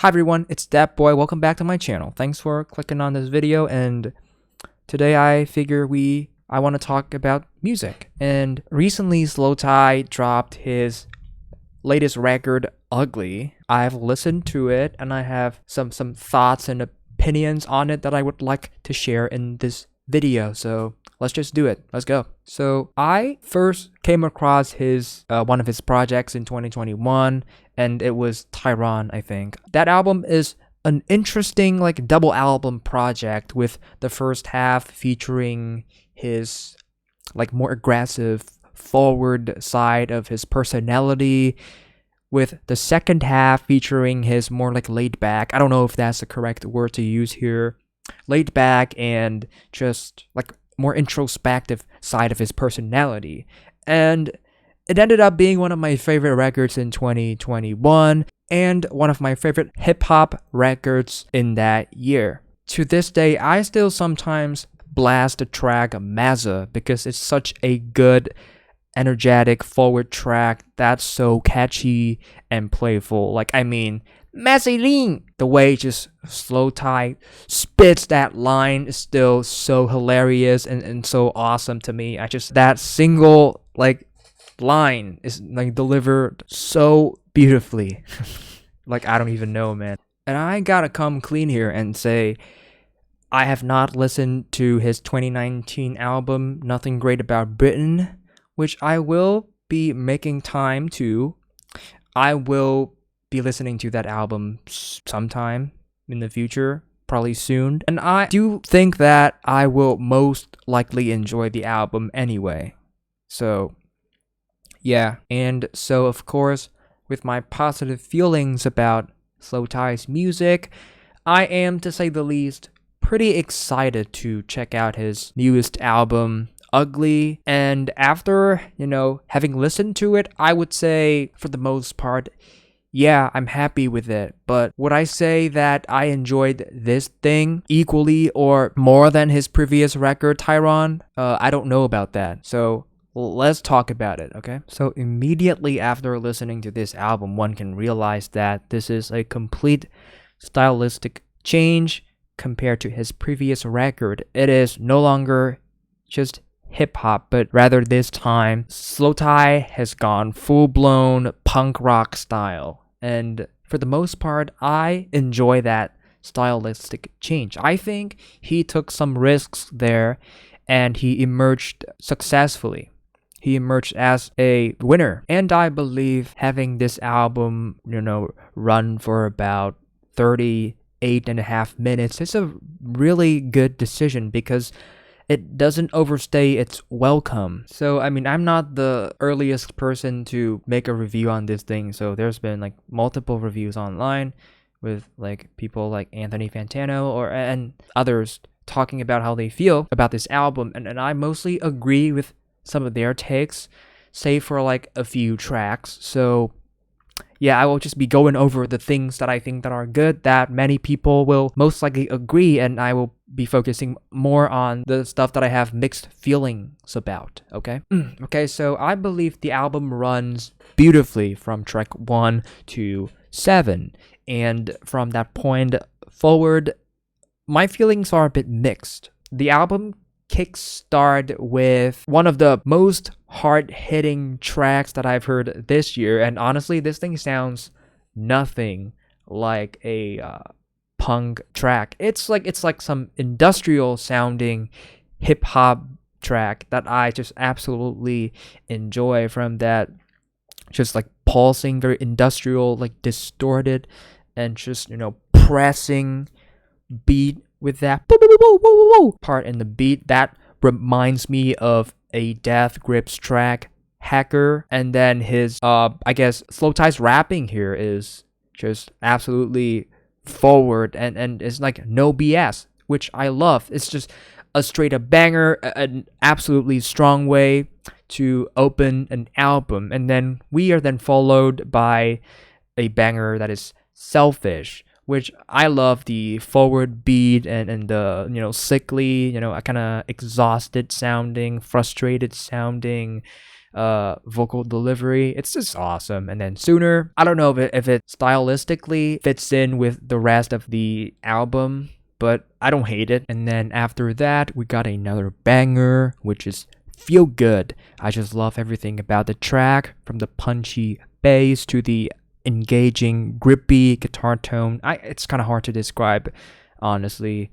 Hi everyone, it's Dat Boy. Welcome back to my channel. Thanks for clicking on this video, and today I figure I want to talk about music. And recently Slowthai dropped his latest record, Ugly. I've listened to it and I have some thoughts and opinions on it that I would like to share in this video. So let's just do it. Let's go. So I first came across his one of his projects in 2021, and it was Tyron, I think. That album is an interesting double album project, with the first half featuring his more aggressive forward side of his personality, with the second half featuring his more laid back, I don't know if that's the correct word to use here, laid back and just more introspective side of his personality. And it ended up being one of my favorite records in 2021 and one of my favorite hip-hop records in that year. To this day, I still sometimes blast the track Mazza because it's such a good, energetic forward track that's so catchy and playful. Mazzaline! The way just Slowthai spits that line is still so hilarious and so awesome to me. That single line is delivered so beautifully. I don't even know, man. And I gotta come clean here and say I have not listened to his 2019 album Nothing Great About Britain, which I will be making time to. I will be listening to that album sometime in the future, probably soon. And I do think that I will most likely enjoy the album anyway. So yeah, and so of course, with my positive feelings about Slowthai's music, I am, to say the least, pretty excited to check out his newest album, Ugly. And after, having listened to it, I would say, for the most part, yeah, I'm happy with it. But would I say that I enjoyed this thing equally or more than his previous record, Tyron? I don't know about that. So let's talk about it, okay? So immediately after listening to this album, one can realize that this is a complete stylistic change compared to his previous record. It is no longer just hip-hop, but rather this time, Slowthai has gone full-blown punk rock style. And for the most part, I enjoy that stylistic change. I think he took some risks there and he emerged successfully. He emerged as a winner. And I believe having this album, run for about 38.5 minutes is a really good decision because it doesn't overstay its welcome. So, I'm not the earliest person to make a review on this thing. So there's been multiple reviews online with people like Anthony Fantano and others talking about how they feel about this album. And I mostly agree with some of their takes, save for a few tracks. So yeah, I will just be going over the things that I think that are good, that many people will most likely agree, and I will be focusing more on the stuff that I have mixed feelings about, okay? Okay, so I believe the album runs beautifully from track 1 to 7, and from that point forward, my feelings are a bit mixed. The album kickstart with one of the most hard-hitting tracks that I've heard this year, and honestly, this thing sounds nothing like a punk track. It's like some industrial sounding hip-hop track that I just absolutely enjoy, from that just pulsing, very industrial, distorted, and just pressing beat with that part in the beat that reminds me of a Death Grips track, Hacker. And then his I guess Slowthai's rapping here is just absolutely forward and it's no BS, which I love. It's just a straight up banger, an absolutely strong way to open an album. And then we are then followed by a banger that is Selfish, which I love the forward beat and the, sickly, kind of exhausted sounding, frustrated sounding vocal delivery. It's just awesome. And then Sooner, I don't know if it stylistically fits in with the rest of the album, but I don't hate it. And then after that, we got another banger, which is Feel Good. I just love everything about the track, from the punchy bass to the engaging, grippy guitar tone. It's kind of hard to describe, honestly.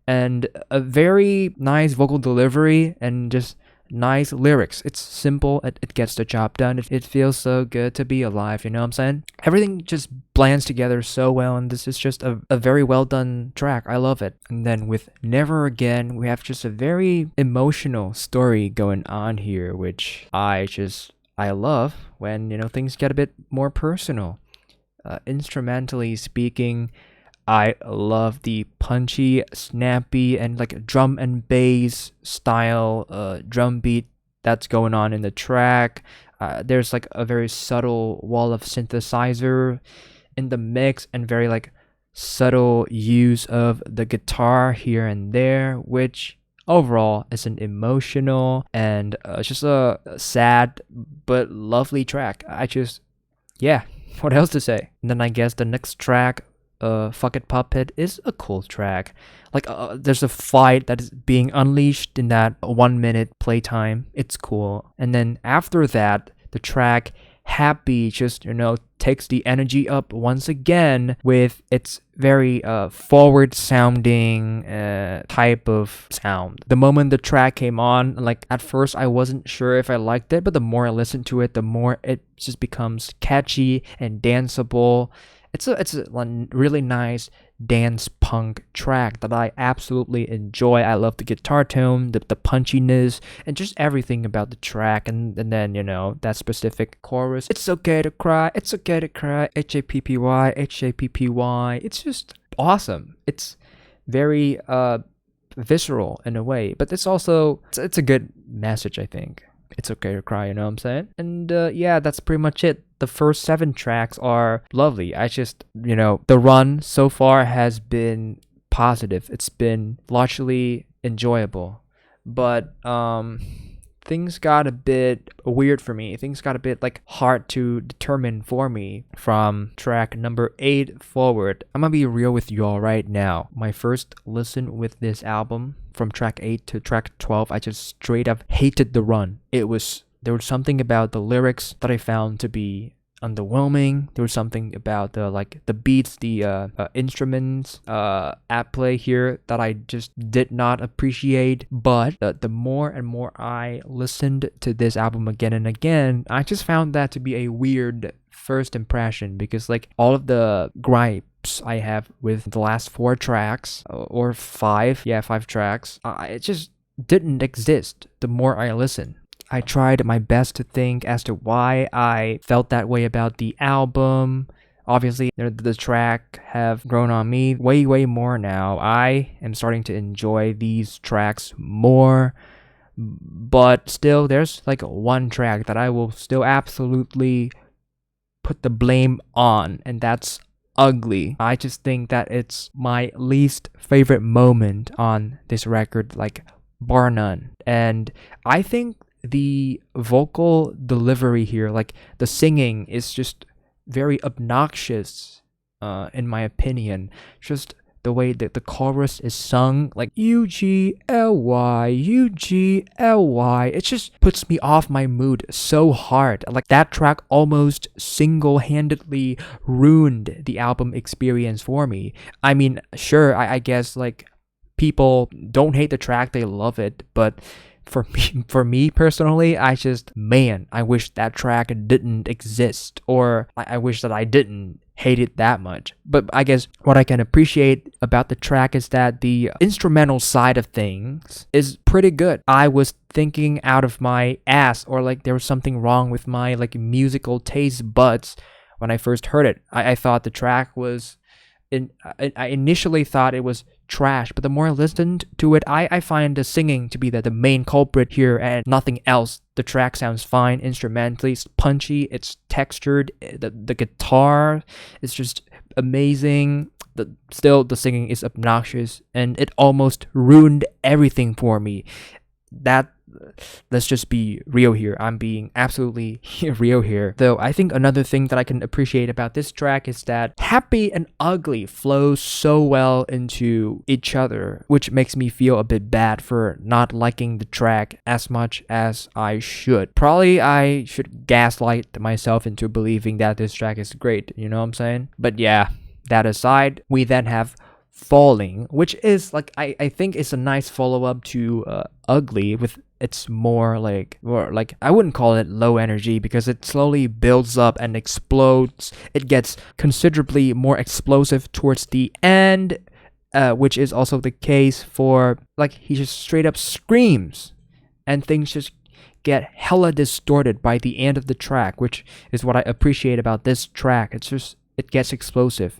And a very nice vocal delivery and just nice lyrics. It's simple, it gets the job done. It feels so good to be alive, you know what I'm saying? Everything just blends together so well, and this is just a very well done track. I love it. And then with Never Again, we have just a very emotional story going on here, which I love when, you know, things get a bit more personal. Instrumentally speaking, I love the punchy, snappy, and like drum and bass style drum beat that's going on in the track. There's like a very subtle wall of synthesizer in the mix, and very like subtle use of the guitar here and there, which overall is an emotional and just a sad but lovely track. Yeah, what else to say? And then I guess the next track, Fuck It Puppet, is a cool track. Like there's a fight that is being unleashed in that 1 minute playtime. It's cool. And then after that, the track Happy just, you know, takes the energy up once again with its very forward sounding type of sound. The moment the track came on, like at first I wasn't sure if I liked it, but the more I listened to it, the more it just becomes catchy and danceable. It's a really nice dance punk track that I absolutely enjoy. I love the guitar tone, the punchiness, and just everything about the track. And then, you know, that specific chorus, it's okay to cry, it's okay to cry, Happy, Happy. It's just awesome. It's very visceral in a way, but it's also it's a good message, I think. It's okay to cry, you know what I'm saying? And yeah, that's pretty much it. The first 7 tracks are lovely. You know, the run so far has been positive. It's been largely enjoyable. But things got a bit weird for me. Things got a bit like hard to determine for me from track number 8 forward. I'm gonna be real with y'all right now. My first listen with this album, from track 8 to track 12, I just straight up hated the run. There was something about the lyrics that I found to be underwhelming. There was something about the beats, the instruments at play here that I just did not appreciate. But the more and more I listened to this album again and again, I just found that to be a weird first impression, because like all of the gripes I have with the last 4 tracks, or 5 tracks, it just didn't exist the more I listened. I tried my best to think as to why I felt that way about the album. Obviously, the track have grown on me way more now. I am starting to enjoy these tracks more, but still there's like one track that I will still absolutely put the blame on, and that's Ugly. I just think that it's my least favorite moment on this record, like bar none. And I think the vocal delivery here, like the singing, is just very obnoxious in my opinion. Just the way that the chorus is sung, like U-G-L-Y, U-G-L-Y, it just puts me off my mood so hard. Like that track almost single-handedly ruined the album experience for me. I mean, sure, I guess like people don't hate the track, they love it, but for me personally, I wish that track didn't exist, or I wish that I didn't hate it that much. But I guess what I can appreciate about the track is that the instrumental side of things is pretty good. I was thinking out of my ass, or like there was something wrong with my like musical taste buds when I first heard it. I thought the track was I initially thought it was trash, but the more I listened to it, I find the singing to be the main culprit here and nothing else. The track sounds fine instrumentally, it's punchy, it's textured, the guitar is just amazing. Still, the singing is obnoxious, and it almost ruined everything for me. That let's just be real here. I'm being absolutely real here. Though I think another thing that I can appreciate about this track is that happy and ugly flows so well into each other, which makes me feel a bit bad for not liking the track as much as I should. Probably I should gaslight myself into believing that this track is great, you know what I'm saying? But yeah, that aside, we then have Falling, which is like I think it's a nice follow-up to Ugly, with it's more like I wouldn't call it low energy because it slowly builds up and explodes. It gets considerably more explosive towards the end, which is also the case for like he just straight up screams and things just get hella distorted by the end of the track, which is what I appreciate about this track. It's just it gets explosive.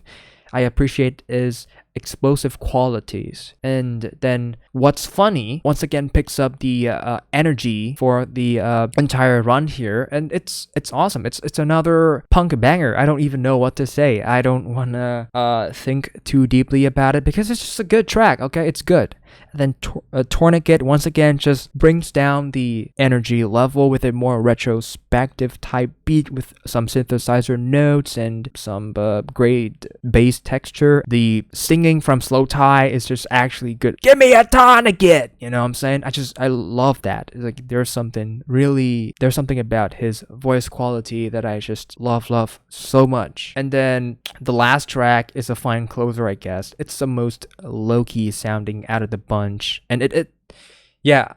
I appreciate is explosive qualities. And then What's Funny once again picks up the energy for the entire run here, and it's awesome. It's another punk banger. I don't even know what to say. I don't want to think too deeply about it because it's just a good track. Okay, it's good. And then Tourniquet once again just brings down the energy level with a more retrospective type beat with some synthesizer notes and some great bass texture. The singing from Slowthai is just actually good. Give me a tourniquet! You know what I'm saying? I love that. Like there's something about his voice quality that I just love so much. And then the last track is a fine closer, I guess. It's the most low-key sounding out of the bunch, and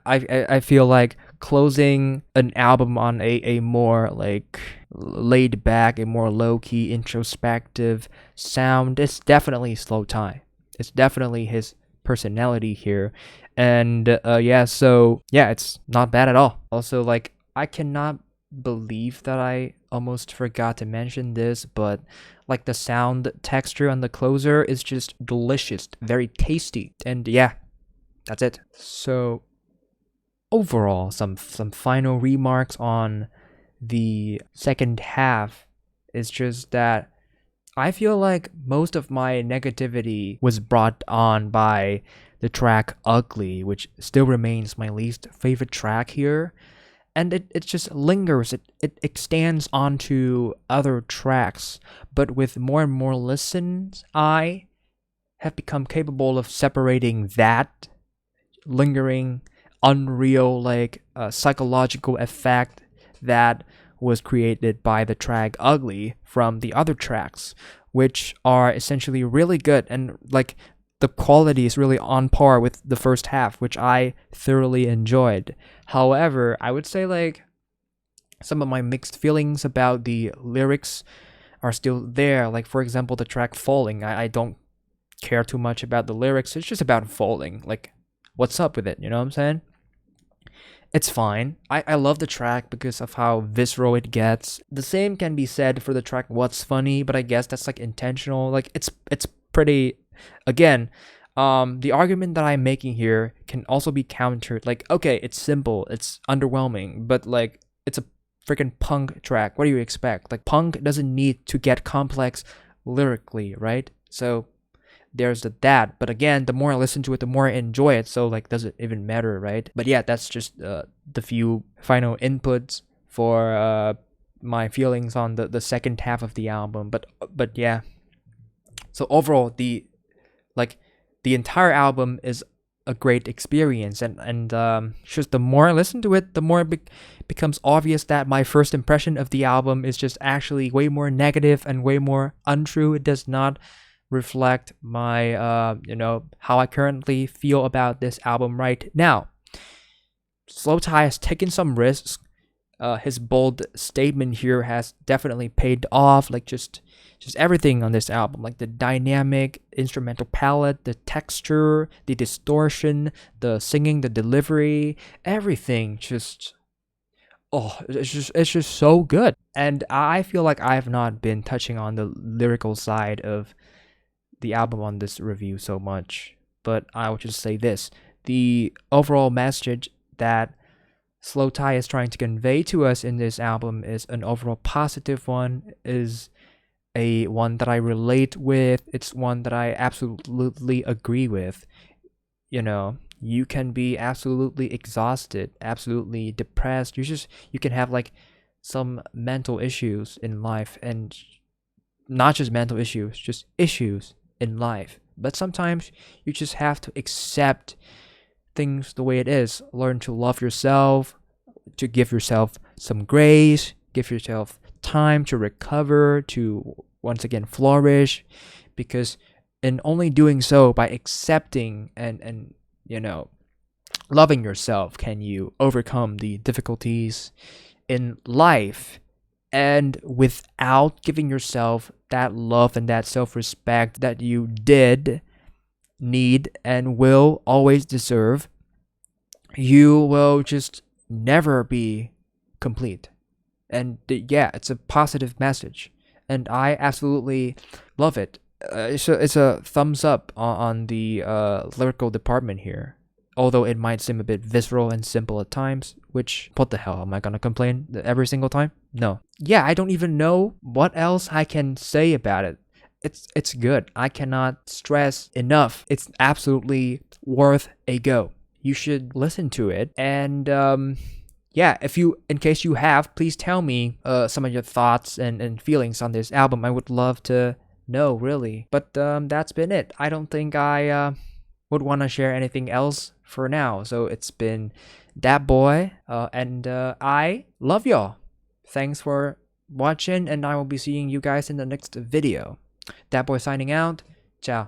I feel like closing an album on a more like laid back, a more low-key introspective sound is definitely Slowthai. It's definitely his personality here, and it's not bad at all. Also, like I cannot believe that I almost forgot to mention this, but like the sound texture on the closer is just delicious, very tasty, and yeah, that's it. So overall, some final remarks on the second half is just that I feel like most of my negativity was brought on by the track Ugly, which still remains my least favorite track here. And it just lingers, it extends onto other tracks, but with more and more listens, I have become capable of separating that lingering, unreal, like psychological effect that was created by the track Ugly from the other tracks, which are essentially really good, and like the quality is really on par with the first half, which I thoroughly enjoyed. However, I would say like some of my mixed feelings about the lyrics are still there. Like for example, the track Falling, I don't care too much about the lyrics. It's just about falling. Like, what's up with it? You know what I'm saying? It's fine. I love the track because of how visceral it gets. The same can be said for the track What's Funny, but I guess that's like intentional. Like it's pretty. Again, the argument that I'm making here can also be countered. Like, okay, it's simple, it's underwhelming, but like it's a freaking punk track. What do you expect? Like, punk doesn't need to get complex lyrically, right? So there's that. But again, the more I listen to it, the more I enjoy it. So like, does it even matter, right? But yeah, that's just the few final inputs for my feelings on the second half of the album. But yeah. So overall, the entire album is a great experience, and just the more I listen to it, the more it becomes obvious that my first impression of the album is just actually way more negative and way more untrue. It does not reflect my how I currently feel about this album right now. Slowthai has taken some risks. His bold statement here has definitely paid off. Like just everything on this album, like the dynamic instrumental palette, the texture, the distortion, the singing, the delivery, everything it's just so good. And I feel like I have not been touching on the lyrical side of the album on this review so much, but I will just say this: the overall message that Slowthai is trying to convey to us in this album is an overall positive one, is a one that I relate with. It's one that I absolutely agree with. You know, You can be absolutely exhausted, absolutely depressed. You can have like some mental issues in life, and not just mental issues, just issues in life. But sometimes you just have to accept things the way it is. Learn to love yourself, to give yourself some grace, give yourself time to recover, to once again flourish, because in only doing so, by accepting and loving yourself, can you overcome the difficulties in life. And without giving yourself that love and that self-respect that you did need and will always deserve, you will just never be complete. And yeah, it's a positive message, and I absolutely love it. It's a thumbs up on the lyrical department here, although it might seem a bit visceral and simple at times, which, what the hell, am I gonna complain every single time? No. Yeah, I don't even know what else I can say about it. It's good. I cannot stress enough. It's absolutely worth a go. You should listen to it, and yeah, in case you have, please tell me some of your thoughts and feelings on this album. I would love to know, really. But that's been it. I don't think I would want to share anything else for now. So it's been that boy, and I love y'all. Thanks for watching, and I will be seeing you guys in the next video. That boy signing out. Ciao.